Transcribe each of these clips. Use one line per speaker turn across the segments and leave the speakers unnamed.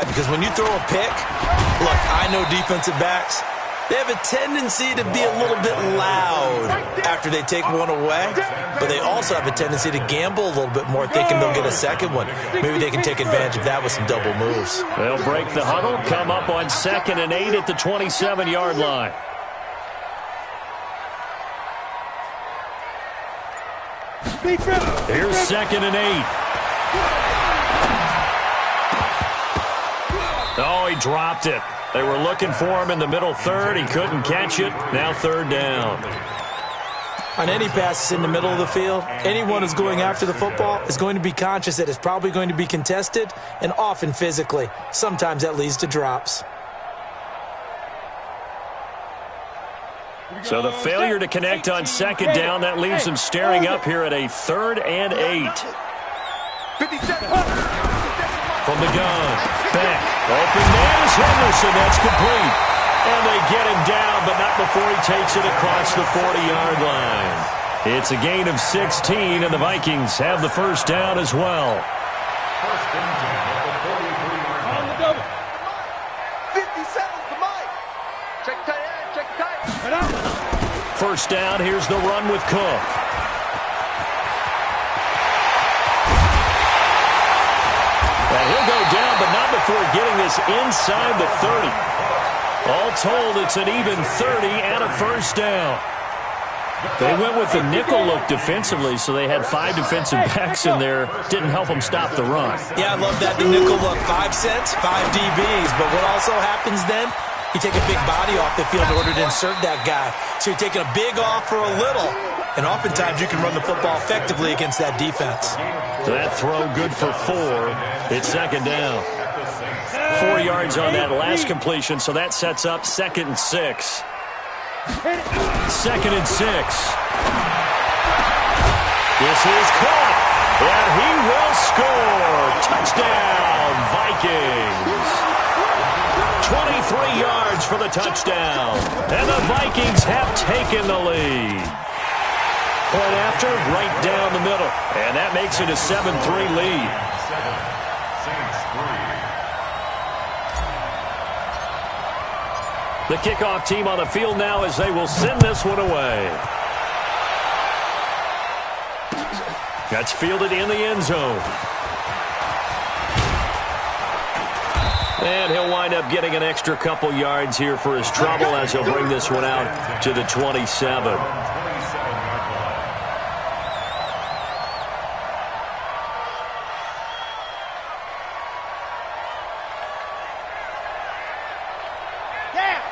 why? Because when you throw a pick, look, I know defensive backs, they have a tendency to be a little bit loud after they take one away, but they also have a tendency to gamble a little bit more, thinking they'll get a second one. Maybe they can take advantage of that with some double moves.
They'll break the huddle, come up on 2nd and 8 at the 27-yard line. Here's 2nd and 8. Oh, he dropped it. They were looking for him in the middle third. He couldn't catch it. Now 3rd down.
On any passes in the middle of the field, anyone who's going after the football is going to be conscious that it's probably going to be contested, and often physically. Sometimes that leads to drops.
So the failure to connect on 2nd down, that leaves them staring up here at a 3rd and 8. From the gun, Beck. Open man is Henderson. That's complete. And they get him down, but not before he takes it across the 40-yard line. It's a gain of 16, and the Vikings have the 1st down as well.
On the double. 57, come on. Check tight end, check tight.
1st down, here's the run with Cook. And he'll go down, but not before getting this inside the 30. All told, it's an even 30 and a 1st down. They went with the nickel look defensively, so they had 5 defensive backs in there. Didn't help them stop the run.
Yeah, I love that. The nickel look, 5 cents, 5 DBs. But what also happens then, you take a big body off the field in order to insert that guy. So you're taking a big off for a little. And oftentimes you can run the football effectively against that defense.
That throw good for 4. It's 2nd down. 4 yards on that last completion, so that sets up 2nd and 6. 2nd and 6. This is caught, and he will score. Touchdown, Vikings. 23 yards for the touchdown, and the Vikings have taken the lead. Point after, right down the middle, and that makes it a 7-3 lead. The kickoff team on the field now as they will send this one away. That's fielded in the end zone. And he'll wind up getting an extra couple yards here for his trouble as he'll bring this one out to the 27.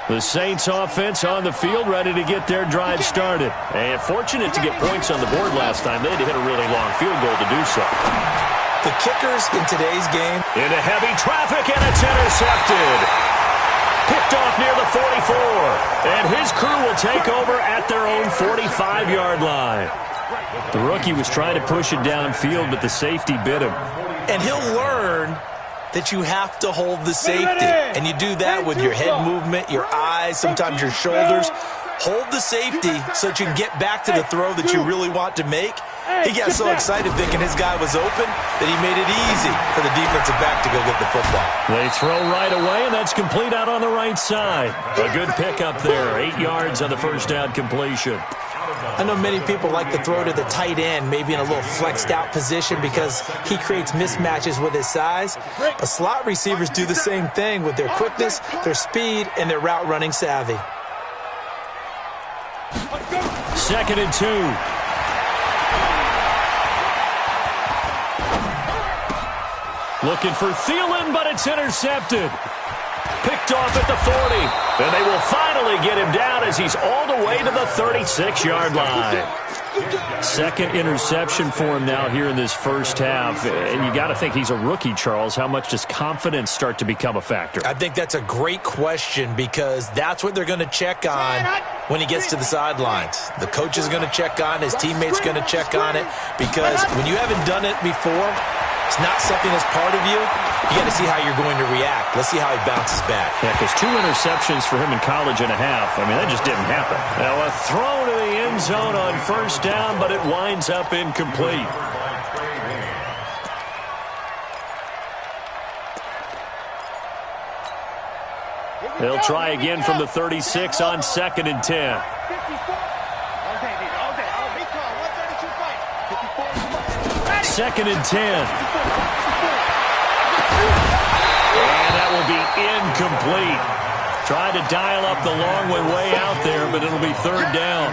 The Saints offense on the field, ready to get their drive started. And fortunate to get points on the board last time. They had to hit a really long field goal to do so.
The kickers in today's game.
Into heavy traffic, and it's intercepted. Picked off near the 44. And his crew will take over at their own 45-yard line. The rookie was trying to push it downfield, but the safety bit him.
And he'll learn that you have to hold the safety. And you do that with your head movement, your eyes, sometimes your shoulders. Hold the safety so that you can get back to the throw that you really want to make. He got so excited thinking his guy was open that he made it easy for the defensive back to go get the football.
They throw right away, and that's complete out on the right side. A good pickup there, 8 yards on the 1st down completion.
I know many people like to throw to the tight end, maybe in a little flexed out position because he creates mismatches with his size. But slot receivers do the same thing with their quickness, their speed, and their route running savvy.
2nd and 2. Looking for Thielen, but it's intercepted. Picked off at the 40. And they will finally get him down as he's all the way to the 36-yard line. 2nd interception for him now here in this 1st half. And you got to think he's a rookie, Charles. How much does confidence start to become a factor?
I think that's a great question because that's what they're going to check on when he gets to the sidelines. The coach is going to check on, his teammates going to check on it because when you haven't done it before, it's not something that's part of you. You got to see how you're going to react. Let's see how he bounces back.
Yeah, because 2 interceptions for him in college and a half. I mean, that just didn't happen. Now a throw to the end zone on 1st down, but it winds up incomplete. They'll try again from the 36 on 2nd and 10. Second and 10. And that will be incomplete. Tried to dial up the long way out there, but it'll be 3rd down.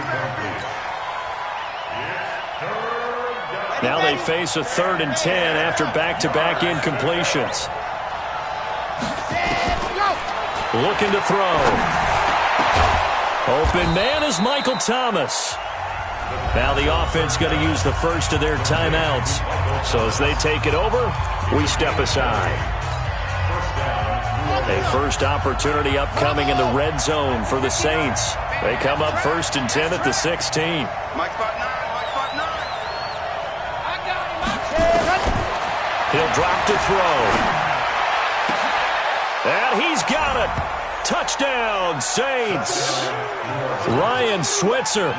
Now they face a 3rd and 10 after back-to-back incompletions. Looking to throw. Open man is Michael Thomas. Now the offense going to use the first of their timeouts. So as they take it over, we step aside. A first opportunity upcoming in the red zone for the Saints. They come up 1st and 10 at the 16. He'll drop to throw. And he's got it. Touchdown, Saints. Ryan Switzer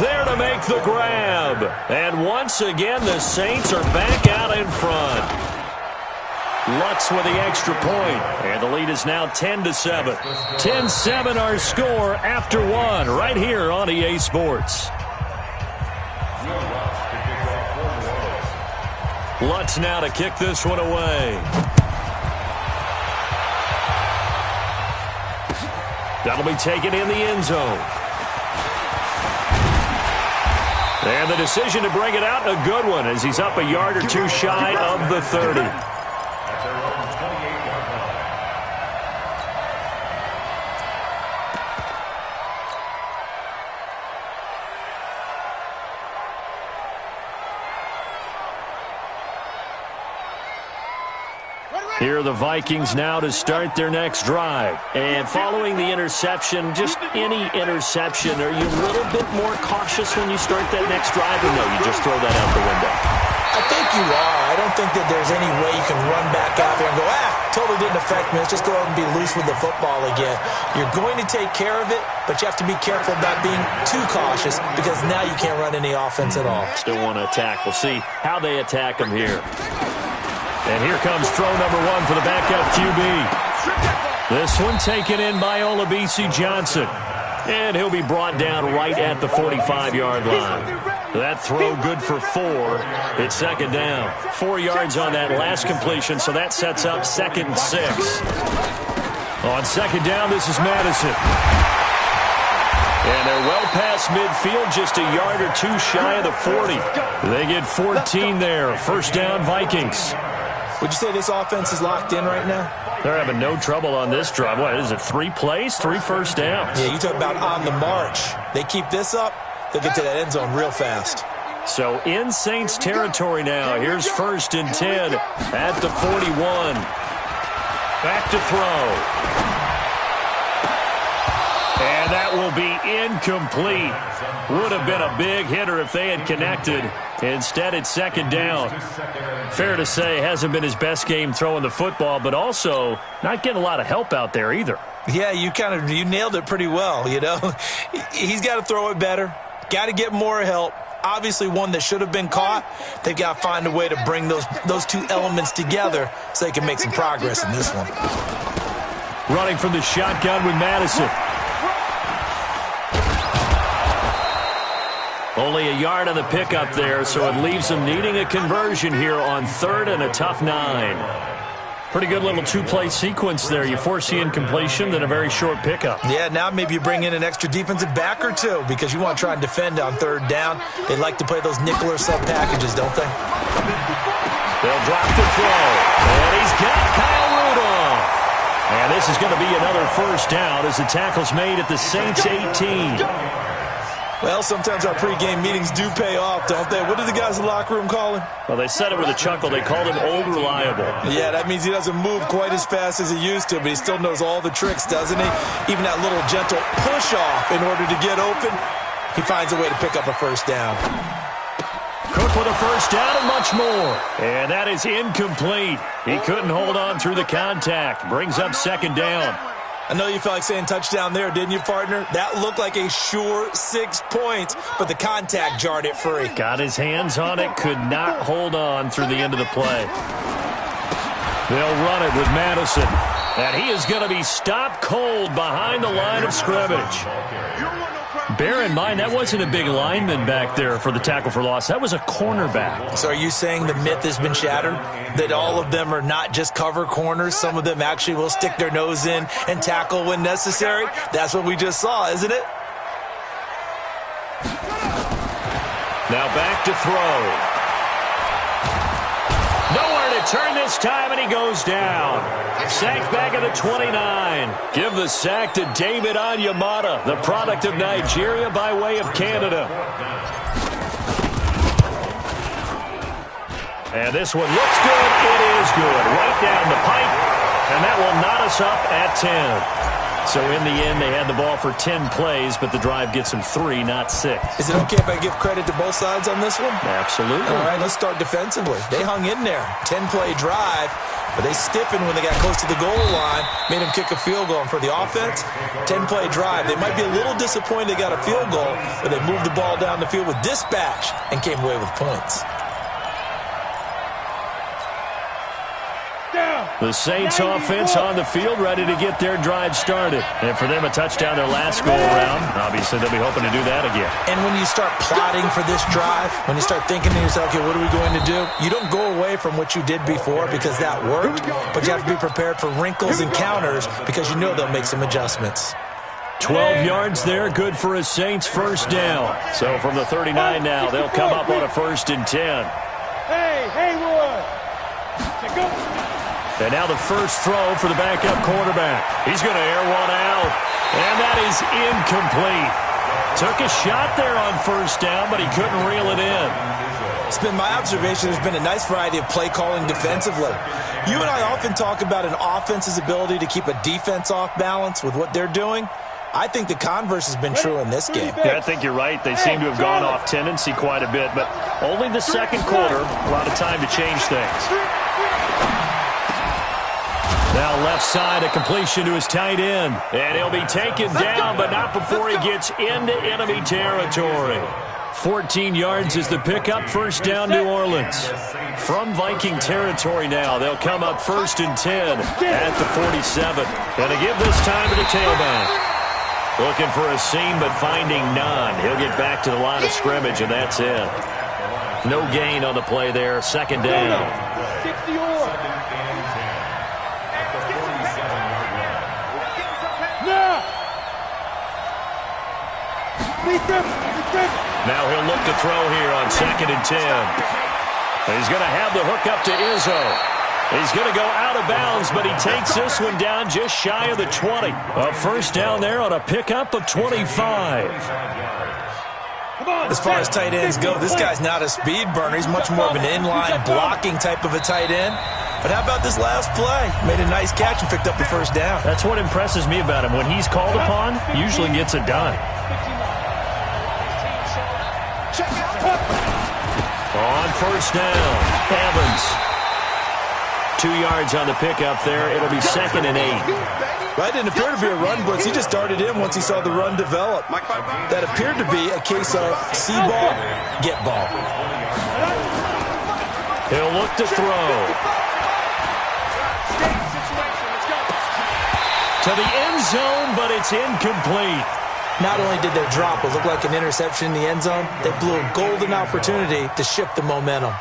there to make the grab. And once again, the Saints are back out in front. Lutz with the extra point. And the lead is now 10-7. 10-7 our score after one right here on EA Sports. Lutz now to kick this one away. That'll be taken in the end zone. And the decision to bring it out, a good one, as he's up a yard or two shy of the 30. Here are the Vikings now to start their next drive. And following the interception, just any interception, are you a little bit more cautious when you start that next drive, or no, you just throw that out the window?
I think you are. I don't think that there's any way you can run back out there and go, totally didn't affect me. Let's just go out and be loose with the football again. You're going to take care of it, but you have to be careful about being too cautious because now you can't run any offense at all.
Still want to attack. We'll see how they attack them here. And here comes throw number one for the backup QB. This one taken in by Olabisi Johnson. And he'll be brought down right at the 45-yard line. That throw good for 4. It's 2nd down. 4 yards on that last completion, so that sets up 2nd and 6. On 2nd down, this is Madison. And they're well past midfield, just a yard or two shy of the 40. They get 14 there. 1st down, Vikings.
Would you say this offense is locked in right now?
They're having no trouble on this drive. What is it, 3 plays, 3 first downs?
Yeah, you talk about on the march. They keep this up, they'll get to that end zone real fast.
So in Saints territory now. Here's 1st and 10 at the 41. Back to throw. And that will be incomplete. Would have been a big hitter if they had connected. Instead, it's 2nd down. Fair to say, hasn't been his best game throwing the football, but also not getting a lot of help out there either.
Yeah, you nailed it pretty well, you know. He's got to throw it better. Got to get more help. Obviously one that should have been caught. They've got to find a way to bring those two elements together so they can make some progress in this one.
Running from the shotgun with Madison. Only a yard on the pickup there, so it leaves them needing a conversion here on 3rd and a tough 9. Pretty good little 2-play sequence there. You force the incompletion, then a very short pickup.
Yeah, now maybe you bring in an extra defensive back or two because you want to try and defend on 3rd down. They like to play those nickel or sub packages, don't they?
They'll drop the throw. And he's got Kyle Rudolph. And this is going to be another 1st down as the tackle's made at the Saints 18.
Well, sometimes our pregame meetings do pay off, don't they? What did the guys in the locker room call him?
Well, they said it with a chuckle. They called him Old Reliable.
Yeah, that means he doesn't move quite as fast as he used to, but he still knows all the tricks, doesn't he? Even that little gentle push-off in order to get open, he finds a way to pick up a 1st down.
Cook with a 1st down and much more. And that is incomplete. He couldn't hold on through the contact. Brings up 2nd down.
I know you felt like saying touchdown there, didn't you, partner? That looked like a sure 6 points, but the contact jarred it free.
Got his hands on it, could not hold on through the end of the play. They'll run it with Madison. And he is going to be stopped cold behind the line of scrimmage. Bear in mind, that wasn't a big lineman back there for the tackle for loss. That was a cornerback.
So are you saying the myth has been shattered? That all of them are not just cover corners? Some of them actually will stick their nose in and tackle when necessary? That's what we just saw, isn't it?
Now back to throw. Nowhere to turn this time, and he goes down. Sacked back at the 29. Give the sack to David Onyemata, the product of Nigeria by way of Canada. And this one looks good. It is good. Right down the pipe, and that will knot us up at 10. So in the end, they had the ball for 10 plays, but the drive gets them 3, not 6.
Is it okay if I give credit to both sides on this one?
Absolutely.
All right, let's start defensively. They hung in there. 10-play drive, but they stiffened when they got close to the goal line, made them kick a field goal. And for the offense, 10-play drive. They might be a little disappointed they got a field goal, but they moved the ball down the field with dispatch and came away with points.
The Saints offense on the field, ready to get their drive started. And for them, a touchdown their last go-around. Obviously, they'll be hoping to do that again.
And when you start plotting for this drive, when you start thinking to yourself, okay, what are we going to do? You don't go away from what you did before because that worked, but you have to be prepared for wrinkles and counters because you know they'll make some adjustments.
12 yards there, good for a Saints first down. So from the 39 now, they'll come up on a 1st and 10.
Hey, Haywood. Go.
And now the first throw for the backup quarterback. He's going to air one out, and that is incomplete. Took a shot there on 1st down, but he couldn't reel it in.
It's been my observation there's been a nice variety of play calling defensively. You and I often talk about an offense's ability to keep a defense off balance with what they're doing. I think the converse has been true in this game.
Yeah, I think you're right. They seem to have gone off tendency quite a bit, but only the second quarter, a lot of time to change things. Now left side, a completion to his tight end. And he'll be taken down, but not before he gets into enemy territory. 14 yards is the pickup, 1st down New Orleans. From Viking territory now, they'll come up 1st and 10 at the 47. And to give this time to the tailback. Looking for a seam, but finding none. He'll get back to the line of scrimmage, and that's it. No gain on the play there, 2nd down. Now he'll look to throw here on 2nd and 10. He's going to have the hook up to Izzo. He's going to go out of bounds, but he takes this one down just shy of the 20. A 1st down there on a pickup of 25.
As far as tight ends go, this guy's not a speed burner. He's much more of an inline blocking type of a tight end. But how about this last play? Made a nice catch and picked up the 1st down.
That's what impresses me about him. When he's called upon, usually gets it done. On 1st down, Evans. 2 yards on the pickup there. It'll be 2nd and 8.
That didn't appear to be a run blitz. He just started in once he saw the run develop. That appeared to be a case of see ball, get ball.
He'll look to throw. To the end zone, but it's incomplete.
Not only did they drop what looked like an interception in the end zone, they blew a golden opportunity to shift the momentum.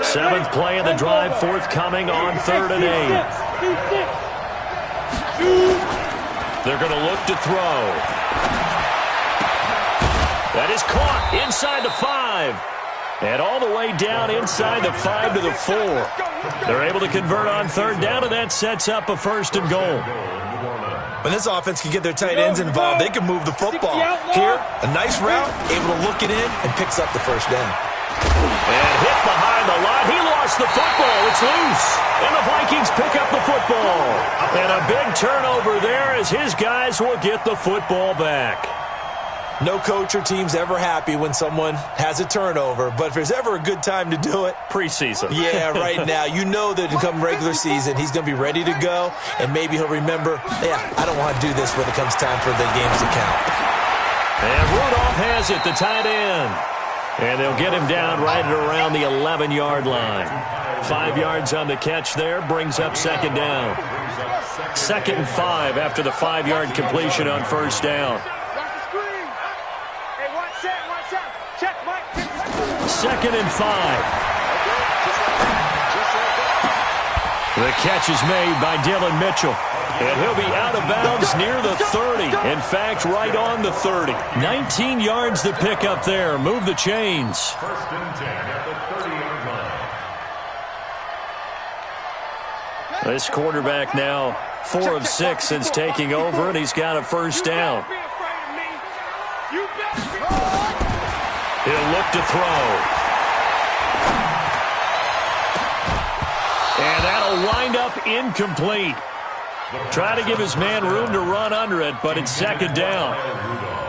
7th play of the drive, forthcoming on 3rd and 8. They're going to look to throw. That is caught inside the 5. And all the way down inside the 5 to the 4. They're able to convert on 3rd down, and that sets up a 1st and goal.
When this offense can get their tight ends involved, they can move the football. Here, a nice route, able to look it in, and picks up the 1st down.
And hit behind the line. He lost the football. It's loose. And the Vikings pick up the football. And a big turnover there as his guys will get the football back.
No coach or team's ever happy when someone has a turnover, but if there's ever a good time to do it,
preseason.
Yeah, right now. You know that come regular season, he's going to be ready to go, and maybe he'll remember, yeah, I don't want to do this when it comes time for the games to count.
And Rudolph has it, the tight end. And they'll get him down right at around the 11-yard line. 5 yards on the catch there, brings up 2nd down. 2nd and 5 after the 5-yard completion on first down. 2nd and 5. The catch is made by Dillon Mitchell. And he'll be out of bounds near the 30. In fact, right on the 30. 19 yards to pick up there. Move the chains.
1st and 10 at the 30-yard line.
This quarterback now 4 of 6 since taking over, and he's got a first down. He'll look to throw. And that'll wind up incomplete. Try to give his man room to run under it, but it's 2nd down.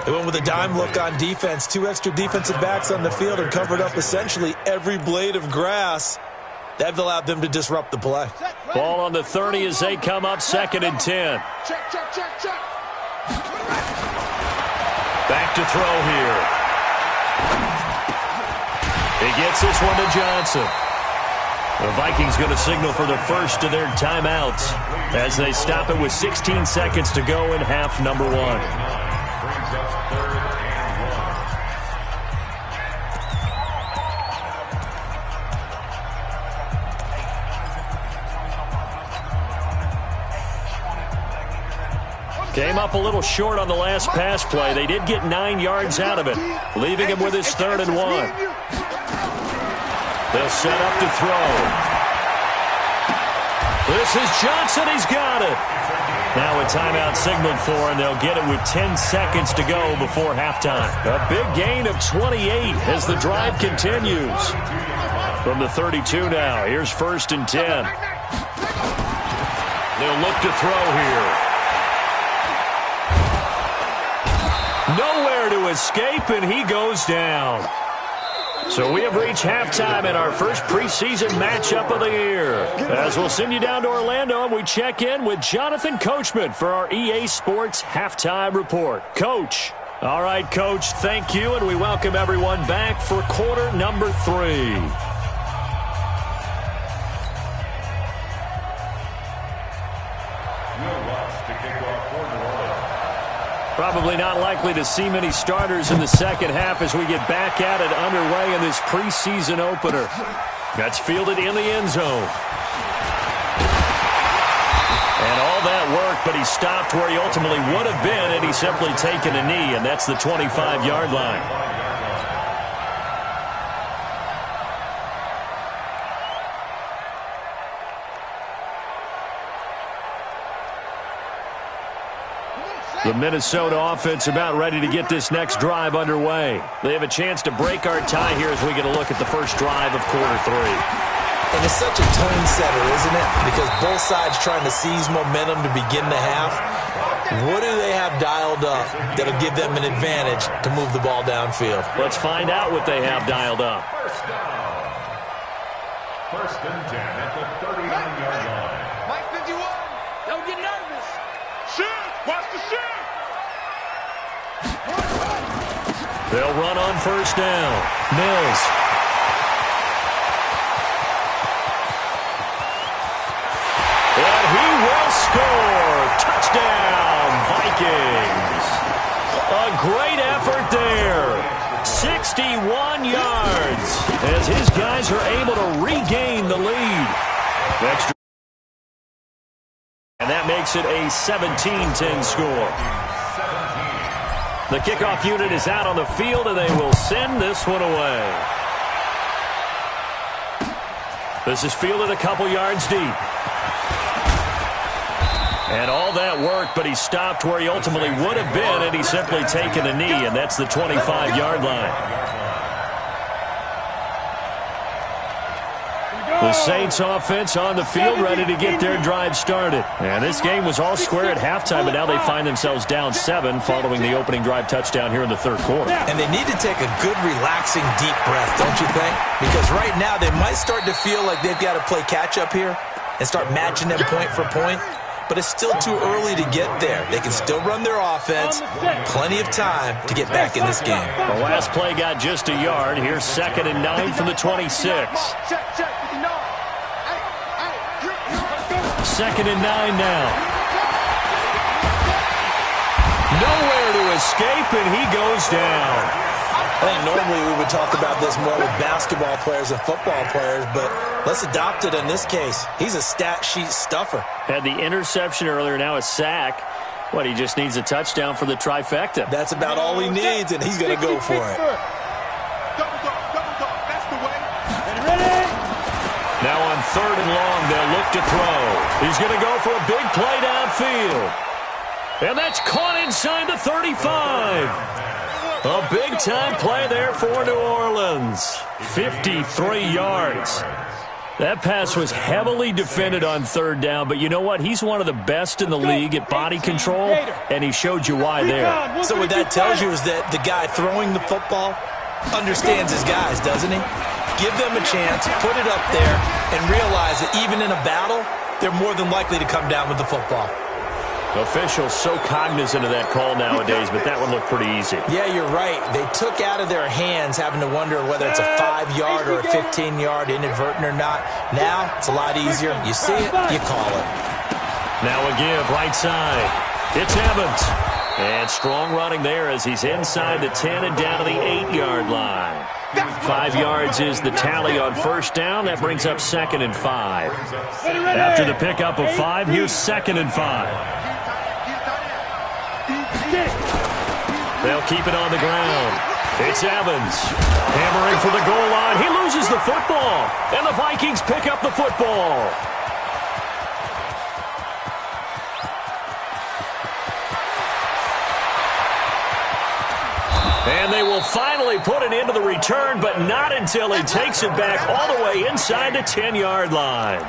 They went with a dime look on defense. 2 extra defensive backs on the field and covered up essentially every blade of grass. That allowed them to disrupt the play.
Ball on the 30 as they come up 2nd and 10. Back to throw here. He gets this one to Johnson. The Vikings going to signal for the first of their timeouts as they stop it with 16 seconds to go in half number 1. Came up a little short on the last pass play. They did get 9 yards out of it, leaving him with his 3rd and 1. They'll set up to throw. This is Johnson. He's got it. Now a timeout signaled for, and they'll get it with 10 seconds to go before halftime. A big gain of 28 as the drive continues. From the 32 now, here's 1st and 10. They'll look to throw here. Nowhere to escape, and he goes down. So we have reached halftime in our first preseason matchup of the year. As we'll send you down to Orlando, and we check in with Jonathan Coachman for our EA Sports Halftime Report. Coach. All right, Coach, thank you, and we welcome everyone back for quarter number 3. Probably not likely to see many starters in the second half as we get back at it underway in this preseason opener. That's fielded in the end zone. And all that work, but he stopped where he ultimately would have been had he simply taken a knee, and that's the 25-yard line. The Minnesota offense about ready to get this next drive underway. They have a chance to break our tie here as we get a look at the first drive of quarter 3.
And it's such a tone setter, isn't it? Because both sides trying to seize momentum to begin the half. What do they have dialed up that'll give them an advantage to move the ball downfield?
Let's find out what they have dialed up.
First down. 1st and 10 at the 39-yard line.
Mike 51. Don't get nervous. Shoot. Watch the shoot.
They'll run on first down. Mills. And he will score. Touchdown, Vikings. A great effort there. 61 yards as his guys are able to regain the lead. And that makes it a 17-10 score. The kickoff unit is out on the field, and they will send this one away. This is fielded a couple yards deep. And all that work, but he stopped where he ultimately would have been, and he's simply taken a knee, and that's the 25-yard line. The Saints offense on the field ready to get their drive started. And this game was all square at halftime, but now they find themselves down 7 following the opening drive touchdown here in the third quarter.
And they need to take a good, relaxing, deep breath, don't you think? Because right now they might start to feel like they've got to play catch-up here and start matching them point for point. But it's still too early to get there. They can still run their offense. Plenty of time to get back in this game.
The last play got just a yard. Here's 2nd and 9 from the 26. 2nd and 9 now. Nowhere to escape, and he goes down.
I think normally we would talk about this more with basketball players and football players, but let's adopt it in this case. He's a stat sheet stuffer.
Had the interception earlier, now a sack. What, he just needs a touchdown for the trifecta.
That's about all he needs, and he's going to go for it.
Double dog, that's the way.
Now on 3rd and long, they'll look to throw. He's going to go for a big play downfield. And that's caught inside the 35. A big-time play there for New Orleans. 53 yards. That pass was heavily defended on 3rd down, but you know what? He's one of the best in the league at body control, and he showed you why there.
So what that tells you is that the guy throwing the football understands his guys, doesn't he? Give them a chance, put it up there, and realize that even in a battle, they're more than likely to come down with the football.
Officials so cognizant of that call nowadays, but that one looked pretty easy.
Yeah, you're right. They took out of their hands having to wonder whether it's a 5-yard or a 15-yard, inadvertent or not. Now, it's a lot easier. You see it, you call it.
Now a give right side. It's Evans. And strong running there as he's inside the 10 and down to the 8-yard line. 5 yards is the tally on 1st down. That brings up 2nd and 5. After the pickup of 5, here's 2nd and 5. They'll keep it on the ground. It's Evans. Hammering for the goal line. He loses the football. And the Vikings pick up the football. And they will finally put it into the return, but not until he takes it back all the way inside the 10-yard line.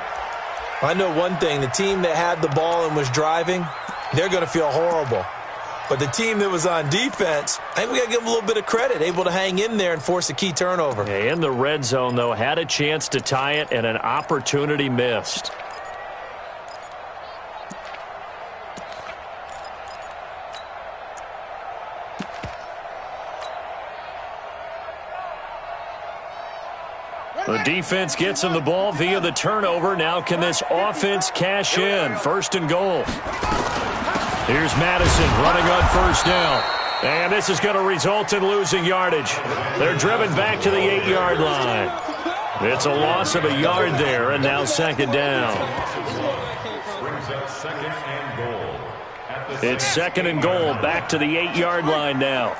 I know one thing. The team that had the ball and was driving, they're going to feel horrible. But the team that was on defense, I think we got to give them a little bit of credit, able to hang in there and force a key turnover.
In the red zone, though, had a chance to tie it and an opportunity missed. The defense gets him the ball via the turnover. Now can this offense cash in? 1st and goal. Here's Madison running on 1st down. And this is going to result in losing yardage. They're driven back to the 8-yard line. It's a loss of a yard there, and now 2nd down. It's 2nd and goal, back to the 8-yard line now.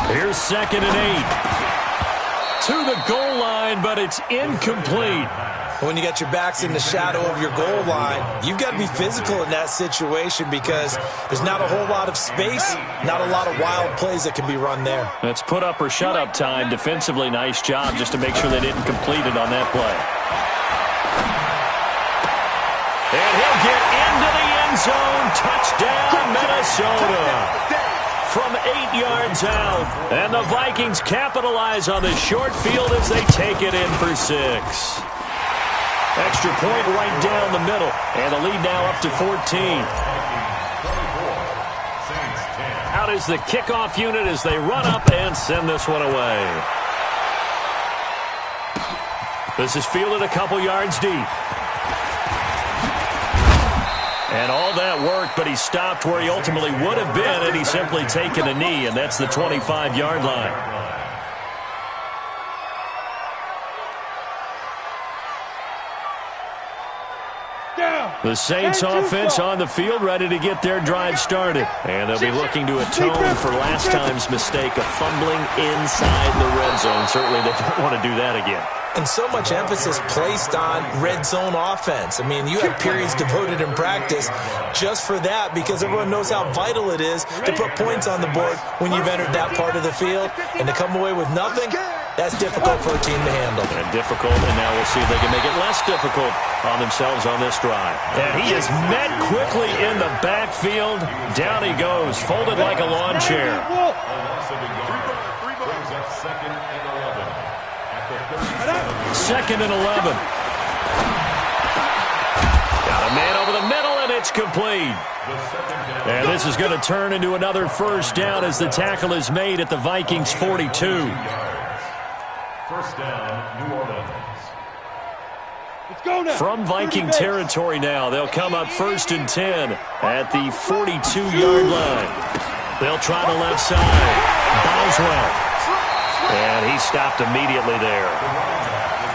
Here's 2nd and 8. To the goal line, but it's incomplete.
When you got your backs in the shadow of your goal line, you've got to be physical in that situation because there's not a whole lot of space, not a lot of wild plays that can be run there.
That's put up or shut up time. Defensively, nice job just to make sure they didn't complete it on that play. And he'll get into the end zone. Touchdown, Minnesota. From 8 yards out. And the Vikings capitalize on the short field as they take it in for 6. Extra point right down the middle. And the lead now up to 14. Out is the kickoff unit as they run up and send this one away. This is fielded a couple yards deep. And all that worked, but he stopped where he ultimately would have been had he simply taken a knee, and that's the 25-yard line. The Saints offense on the field, ready to get their drive started. And they'll be looking to atone for last time's mistake of fumbling inside the red zone. Certainly they don't want to do that again.
And so much emphasis placed on red zone offense. I mean, you have periods devoted in practice just for that because everyone knows how vital it is to put points on the board when you've entered that part of the field. And to come away with nothing, that's difficult for a team to handle.
And difficult, and now we'll see if they can make it less difficult on themselves on this drive. And he is met quickly in the backfield. Down he goes, folded like a lawn chair. Second and 11. Got a man over the middle, and it's complete. And this is going to turn into another 1st down as the tackle is made at the Vikings 42.
First down, New Orleans.
Let's go now.
From Viking territory now, they'll come up 1st and 10 at the 42-yard line. They'll try the left side. Boswell. And he stopped immediately there.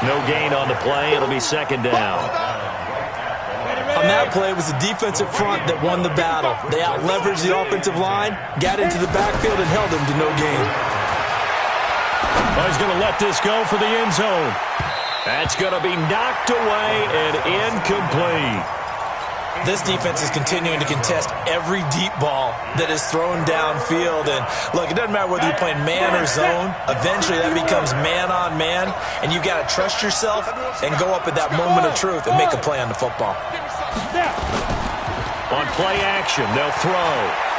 No gain on the play. It'll be 2nd down.
On that play, it was the defensive front that won the battle. They out-leveraged the offensive line, got into the backfield, and held them to no gain.
Well, he's going to let this go for the end zone. That's going to be knocked away and incomplete.
This defense is continuing to contest every deep ball that is thrown downfield. And, look, it doesn't matter whether you're playing man or zone. Eventually, that becomes man-on-man, and you've got to trust yourself and go up at that moment of truth and make a play on the football.
On play action, they'll throw.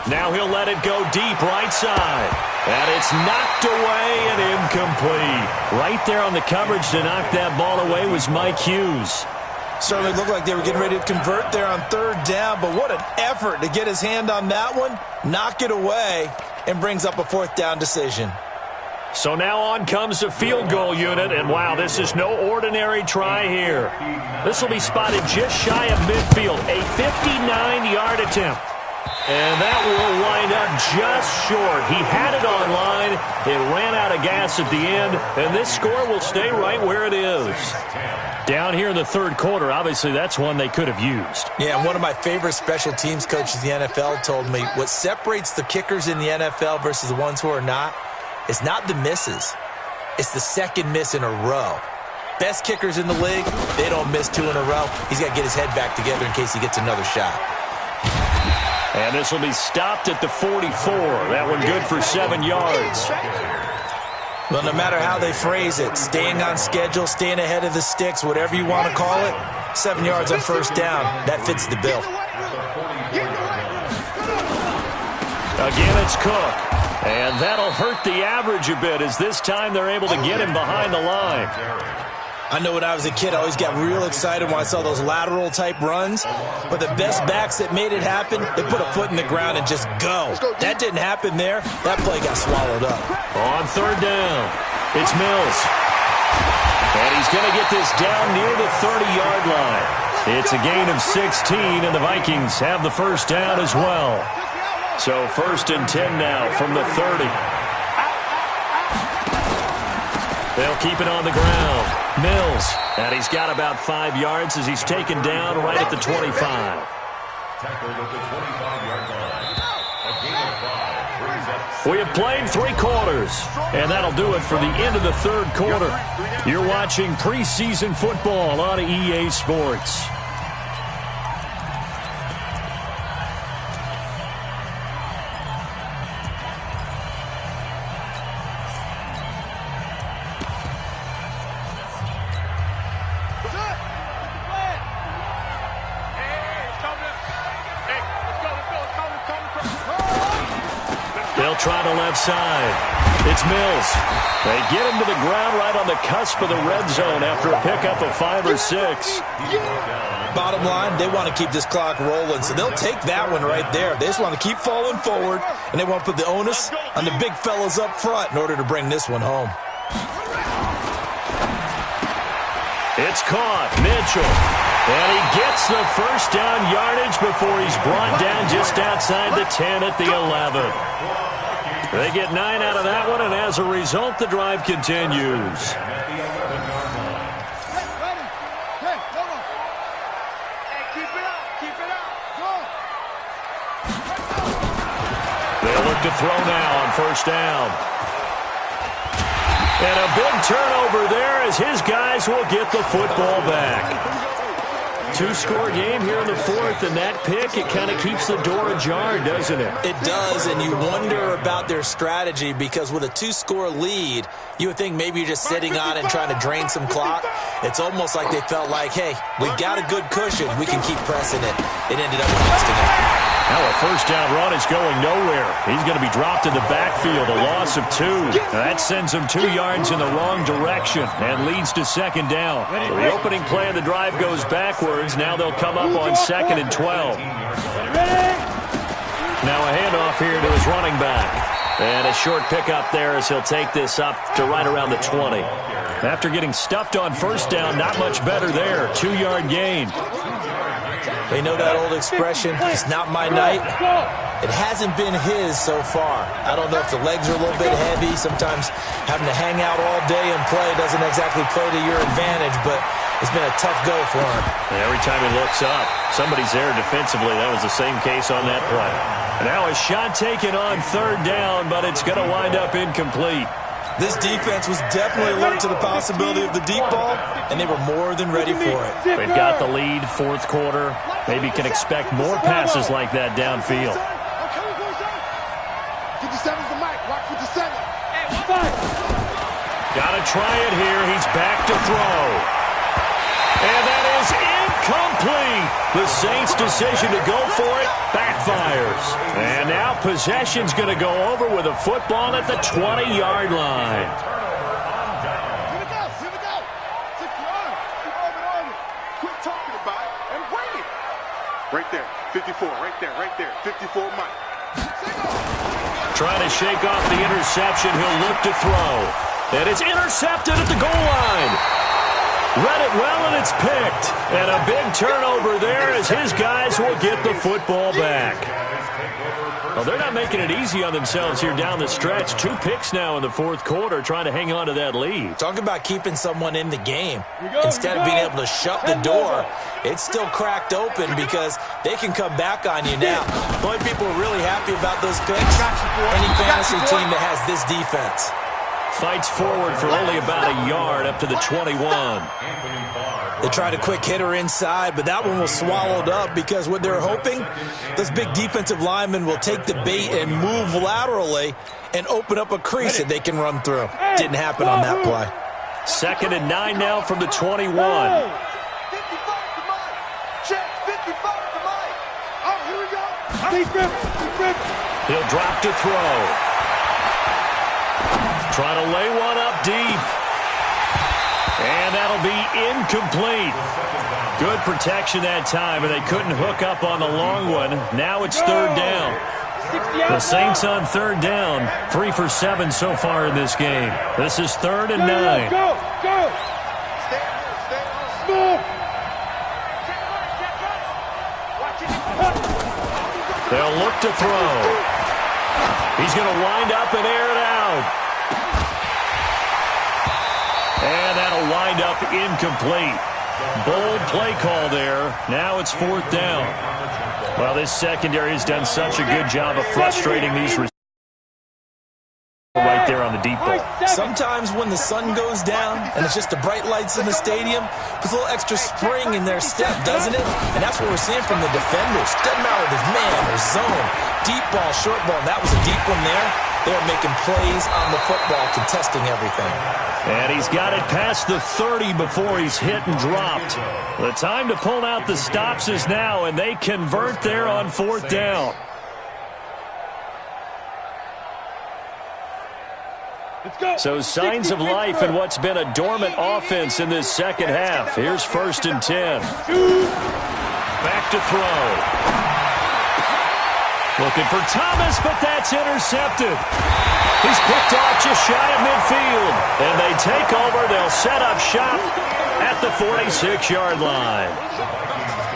Now he'll let it go deep right side. And it's knocked away and incomplete. Right there on the coverage to knock that ball away was Mike Hughes.
Certainly looked like they were getting ready to convert there on 3rd down, but what an effort to get his hand on that one, knock it away, and brings up a 4th down decision.
So now on comes the field goal unit, and wow, this is no ordinary try here. This will be spotted just shy of midfield, a 59-yard attempt. And that will wind up just short. He had it on line. It ran out of gas at the end, and this score will stay right where it is. Down here in the 3rd quarter, obviously that's one they could have used.
Yeah, and one of my favorite special teams coaches in the NFL told me what separates the kickers in the NFL versus the ones who are not is not the misses. It's the 2nd miss in a row. Best kickers in the league, they don't miss 2 in a row. He's got to get his head back together in case he gets another shot.
And this will be stopped at the 44. That one good for 7 yards.
Well, no matter how they phrase it, staying on schedule, staying ahead of the sticks, whatever you want to call it, 7 yards on 1st down, that fits the bill.
Again, it's Cook. And that'll hurt the average a bit as this time they're able to get him behind the line.
I know when I was a kid, I always got real excited when I saw those lateral-type runs. But the best backs that made it happen, they put a foot in the ground and just go. That didn't happen there. That play got swallowed up.
On 3rd down, it's Mills. And he's going to get this down near the 30-yard line. It's a gain of 16, and the Vikings have the 1st down as well. So 1st and 10 now from the 30. They'll keep it on the ground. Mills, and he's got about 5 yards as he's taken down right at the 25.
Tackled at the 25-yard line. A gain of 5 brings up.
We have played 3 quarters, and that'll do it for the end of the 3rd quarter. You're watching preseason football on EA Sports. Try the left side. It's Mills. They get him to the ground right on the cusp of the red zone after a pickup of 5 or 6.
Bottom line, they want to keep this clock rolling, so they'll take that one right there. They just want to keep falling forward, and they want to put the onus on the big fellas up front in order to bring this one home.
It's caught. Mitchell. And he gets the 1st down yardage before he's brought down just outside the 10 at the 11. They get 9 out of that one, and as a result, the drive continues. They'll look to throw now on 1st down. And a big turnover there as his guys will get the football back. 2-score game here in the 4th, and that pick, it kind of keeps the door ajar, doesn't it?
It does, and you wonder about their strategy because with a 2-score lead, you would think maybe you're just sitting on it and trying to drain some clock. It's almost like they felt like, hey, we've got a good cushion. We can keep pressing it. It ended up costing them.
Now a 1st down run is going nowhere. He's going to be dropped in the backfield, a loss of 2. That sends him 2 yards in the wrong direction and leads to 2nd down. So the opening play of the drive goes backwards. Now they'll come up on 2nd and 12. Now a handoff here to his running back. And a short pickup there as he'll take this up to right around the 20. After getting stuffed on first down, not much better there. 2-yard gain.
They know that old expression, it's not my night. It hasn't been his so far. I don't know if the legs are a little bit heavy. Sometimes having to hang out all day and play doesn't exactly play to your advantage, but it's been a tough go for him.
And every time he looks up, somebody's there defensively. That was the same case on that play. And now a shot taken on third down, but it's going to wind up incomplete.
This defense was definitely alert to the possibility of the deep ball, and they were more than ready for it.
They've got the lead, fourth quarter. Maybe can expect more passes like that downfield.
57's the mic. Watch 57.
Got to try it here. He's back to throw. And that is incomplete. The Saints' decision to go for it backfires. And now possession's going to go over with a football at the 20-yard line.
Here we go. Here we go. Take your arm. Keep on it. Quit talking about it and bring it. Right there. 54. Right there. Right there. 54 Mike.
Trying to shake off the interception. He'll look to throw. And it's intercepted at the goal line. Read it well, and it's picked. And a big turnover there as his guys will get the football back. Well, they're not making it easy on themselves here down the stretch. 2 picks now in the fourth quarter trying to hang on to that lead.
Talk about keeping someone in the game. Instead of being able to shut the door, it's still cracked open because they can come back on you now. The only people who are really happy about those picks, any fantasy team that has this defense.
Fights forward for only about a yard up to the 21.
They tried a quick hitter inside, but that one was swallowed up because what they're hoping, those big defensive linemen will take the bait and move laterally and open up a crease that they can run through. Didn't happen on that play.
2nd and 9 now from the 21.
55 to Mike. Check 55 to Mike. Oh, here we go.
He'll drop to throw. Trying to lay one up deep. And that'll be incomplete. Good protection that time, and they couldn't hook up on the long one. Now it's third down. The Saints on third down, 3 for 7 so far in this game. This is 3rd and 9.
Go.
They'll look to throw. He's going to wind up and air it out. And that'll wind up incomplete. Bold play call there. Now it's 4th down. Well, this secondary has done such a good job of frustrating these receivers right there on the deep ball.
Sometimes when the sun goes down and it's just the bright lights in the stadium, puts a little extra spring in their step, doesn't it? And that's what we're seeing from the defenders. Doesn't matter if it's man or zone, deep ball, short ball. That was a deep one there. They're making plays on the football, contesting everything.
And he's got it past the 30 before he's hit and dropped. The time to pull out the stops is now, and they convert there on 4th down. So signs of life in what's been a dormant offense in this second half. Here's 1st and 10. Back to throw. Looking for Thomas, but that's intercepted. He's picked off just shy of midfield. And they take over. They'll set up shop at the 46-yard line.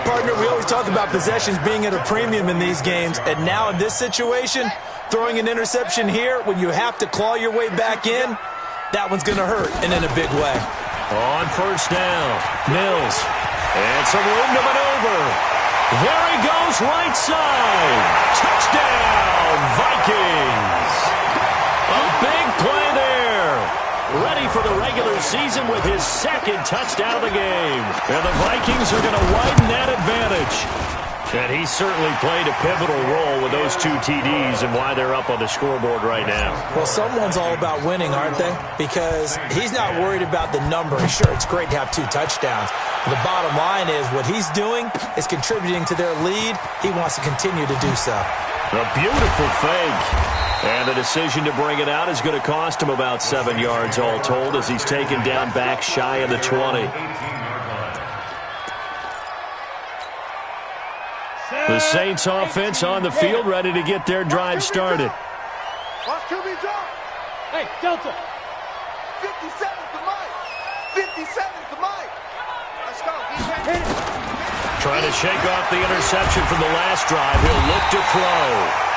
Partner, we always talk about possessions being at a premium in these games. And now in this situation, throwing an interception here when you have to claw your way back in, that one's going to hurt, and in a big way.
On 1st down, Mills. And some room to maneuver. There he goes, right side. Touchdown, Vikings. A big play there. Ready for the regular season with his 2nd touchdown of the game. And the Vikings are going to widen that advantage. And he certainly played a pivotal role with those 2 TDs and why they're up on the scoreboard right now.
Well, someone's all about winning, aren't they? Because he's not worried about the number. Sure, it's great to have 2 touchdowns. But the bottom line is what he's doing is contributing to their lead. He wants to continue to do so.
A beautiful fake. And the decision to bring it out is going to cost him about 7 yards all told as he's taken down back shy of the 20. The Saints offense on the field ready to get their drive started.
Watch 2.
Hey, Delta.
57's the mic. 57's the mic. Let's go.
Trying to shake off the interception from the last drive. He'll look to throw.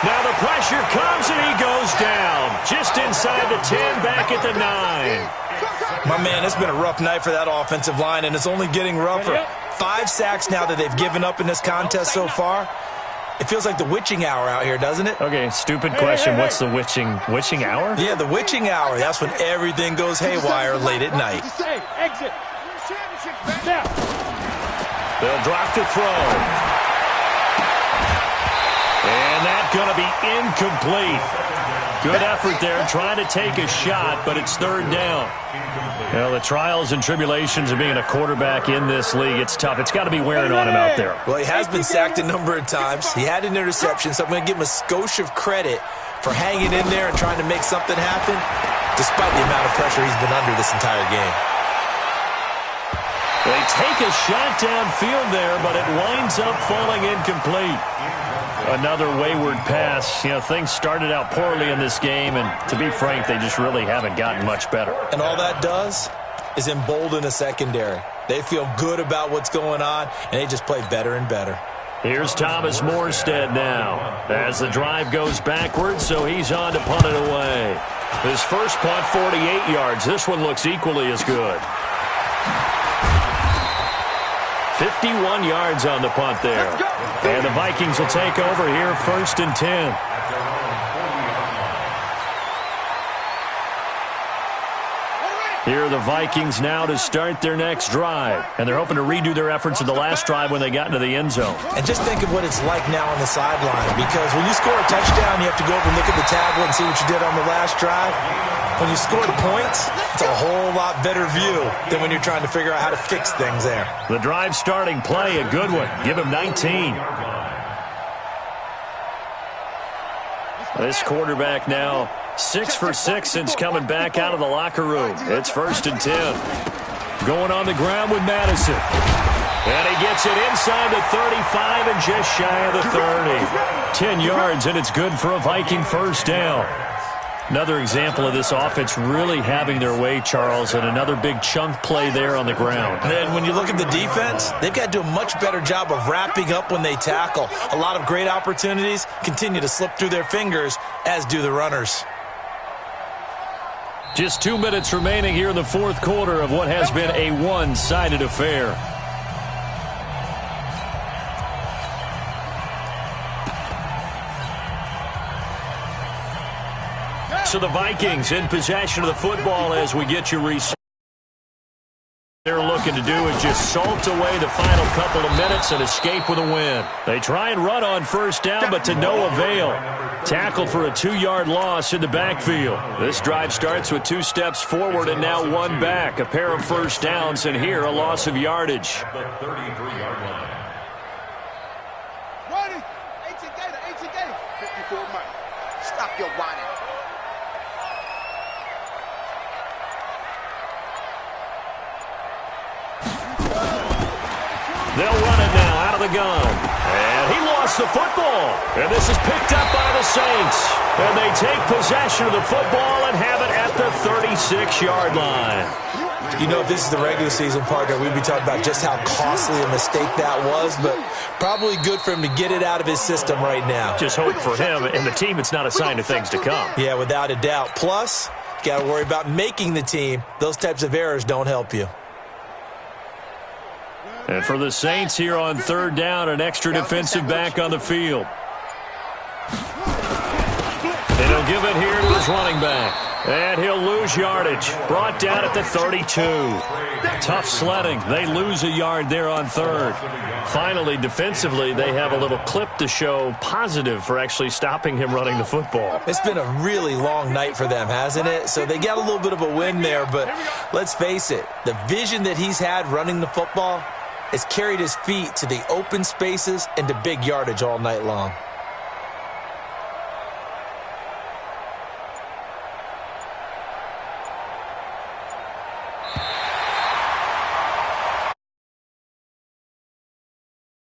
Now the pressure comes and he goes down. Just inside the 10, back at the 9.
My man, it's been a rough night for that offensive line, and it's only getting rougher. 5 sacks now that they've given up in this contest so far. It feels like the witching hour out here, doesn't it?
Okay, stupid question. What's the witching hour?
Yeah, the witching hour. That's when everything goes haywire late at night.
Hey, exit. Now.
They'll drop to throw. And that's going to be incomplete. Good effort there, trying to take a shot, but it's third down. Well, the trials and tribulations of being a quarterback in this league, it's tough. It's got to be wearing on him out there.
Well, he has been sacked a number of times. He had an interception, so I'm going to give him a skosh of credit for hanging in there and trying to make something happen, despite the amount of pressure he's been under this entire game.
They take a shot downfield there, but it winds up falling incomplete. Another wayward pass. You know, things started out poorly in this game, and to be frank, they just really haven't gotten much better.
And all that does is embolden the secondary. They feel good about what's going on, and they just play better and better.
Here's Thomas Morstead now as the drive goes backwards, so he's on to punt it away. His first punt, 48 yards. This one looks equally as good. 51 yards on the punt there. And the Vikings will take over here, 1st and 10. Here are the Vikings now to start their next drive. And they're hoping to redo their efforts in the last drive when they got into the end zone.
And just think of what it's like now on the sideline, because when you score a touchdown, you have to go over and look at the tablet and see what you did on the last drive. When you score the points, it's a whole lot better view than when you're trying to figure out how to fix things there.
The drive starting play, a good one. Give him 19. This quarterback now 6 for 6 since coming back out of the locker room. It's 1st and 10. Going on the ground with Madison. And he gets it inside the 35 and just shy of the 30. 10 yards, and it's good for a Viking first down. Another example of this offense really having their way, Charles, and another big chunk play there on the ground.
And then when you look at the defense, they've got to do a much better job of wrapping up when they tackle. A lot of great opportunities continue to slip through their fingers, as do the runners.
Just 2 minutes remaining here in the fourth quarter of what has been a one-sided affair. So the Vikings in possession of the football as we get you reset. They're looking to do is just salt away the final couple of minutes and escape with a win. They try and run on first down, but to no avail. Tackled for a 2-yard loss in the backfield. This drive starts with 2 steps forward and now 1 back. A pair of first downs, and here a loss of yardage.
The 33-yard line.
Running. 18 Gator. 54 Mike. Stop your whining.
They'll run it now out of the gun. And he lost the football. And this is picked up by the Saints. And they take possession of the football and have it at the 36-yard line.
You know, if this is the regular season, partner, we'd be talking about just how costly a mistake that was, but probably good for him to get it out of his system right now.
Just hope for him and the team it's not a sign of things to come.
Yeah, without a doubt. Plus, you got to worry about making the team. Those types of errors don't help you.
And for the Saints here on third down, an extra defensive back on the field. And he'll give it here to his running back. And he'll lose yardage. Brought down at the 32. Tough sledding. They lose a yard there on third. Finally, defensively, they have a little clip to show positive for actually stopping him running the football.
It's been a really long night for them, hasn't it? So they got a little bit of a win there, but let's face it, the vision that he's had running the football has carried his feet to the open spaces and to big yardage all night long.